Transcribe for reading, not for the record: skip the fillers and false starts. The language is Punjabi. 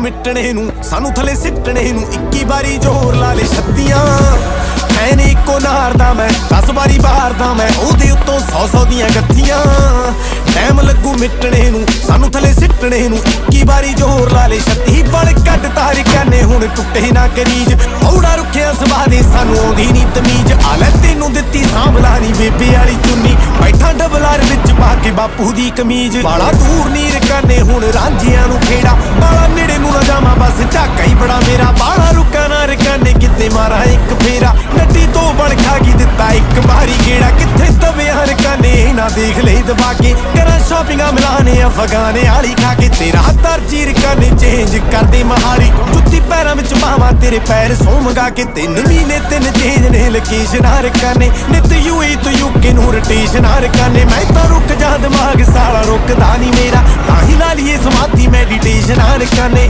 ਮਿੱਟਣੇ ਨੂੰ, ਸਾਨੂੰ ਥੱਲੇ ਸਿੱਟਣੇ ਨੂੰ 21 ਵਾਰੀ ਜ਼ੋਰ ਲਾ ਲੇ ਛੱਤੀਆਂ। ਐਨ ਇੱਕੋ ਨਾਰ ਦਾ ਮੈਂ 10 ਵਾਰੀ ਬਾਰਦਾ ਮੈਂ, ਉਹਦੇ ਉੱਤੋਂ 100 ਦੀਆਂ ਗੱਥੀਆਂ। ਟਾਈਮ ਲੱਗੂ ਮਿੱਟਣੇ ਨੂੰ, ਸਾਨੂੰ ਥੱਲੇ ਸਿੱਟਣੇ ਨੂੰ 21 ਵਾਰੀ ਜ਼ੋਰ ਲਾ ਲੇ ਛੱਤੀ। ਬਲ ਕੱਢ ਤਾਰ ਕਾਨੇ ਹੁਣ ਟੁੱਟੇ ਨਾ ਕਰੀਜ, ਔੜਾ ਰੁੱਖਿਆ ਸਵਾਦੇ ਸਾਨੂੰ ਆਉਂਦੀ ਨੀ ਤਮੀਜ਼। ਆ ਲੈ ਤੈਨੂੰ ਦਿੱਤੀ ਸਾਂਭਲਾ ਨੀ ਬੇਬੇ ਵਾਲੀ ਚੁੰਨੀ, ਬੈਠਾ ਡਬਲਾਰ ਵਿੱਚ ਪਾ ਕੇ ਬਾਪੂ ਦੀ ਕਮੀਜ਼। ਬਾਲਾ ਦੂਰ ਨੀਰ ਕਾਨੇ ਹੁਣ ਰਾਂਝਿਆਂ ਨੂੰ ਖੇੜਾ, ਬਾਲਾ ਨੇੜੇ ਨੂੰ ਨਾ ਜਾਵਾਂ ਬਸ ਝਾਕਾ ਹੀ ਬੜਾ ਮੇਰਾ। ਬਾਲਾ ਰੁਕਾ ਨਾ ਰਕਾਨੇ ਕਿਤੇ ਮਾਰਾ ਇੱਕ ਫੇਰਾ, ਨੱਡੀ ਤੋਂ ਬਣ ਖਾ ਕੀ ਦਿੱਤਾ ਇੱਕ ਵਾਰੀ ਗੇੜਾ। ਕਿੱਥੇ ਤਵੇ ਹਰ ਕਾਨੇ ਨਾ ਦੇਖ ਲਈ ਦਬਾ ਕੇ, ਕਰਾਂ ਸ਼ਾਪਿੰਗਾਂ ਮਿਲਾਨੇ ਅਫਗਾਨੇ ਵਾਲੀ ਖਾ ਕੇ। ਤੇਰਾ ਹੱਥਾਂ ਚੀਰ ਕਾਨੇ ਚੇਂਜ ਕਰਦੇ ਮਹਾਰੀ, ਜੁੱਤੀ ਪੈਰਾਂ ਵਿੱਚ ਪਾਵਾਂ ਤੇਰੇ ਪੈਰ ਸੌ ਮੰਗਾ ਕੇ। 3 ਮਹੀਨੇ 3 ਚੇਂਜ ਨੇ ਲੋਕੇਸ਼ਨਾਂ ਰਕਾਨੇ, ਨਿਤ ਯੂਈ ਤੋਂ ਯੂਕੇ ਨੂੰ ਰੋਟੇਸ਼ਨਾਂ ਰਕਾਨੇ। ਮੈਂ ਤਾਂ ਰੁਕ ਜਾ ਦਿਮਾਗ ਸਾਲਾ ਰੁਕਦਾ ਨਹੀਂ ਮੇਰਾ, ਤਾਂ ਹੀ ਲਾ ਲਈਏ ਸਮਾਧੀ ਮੈਡੀਟੇਸ਼ਨਾਂ ਰਕਾਨੇ।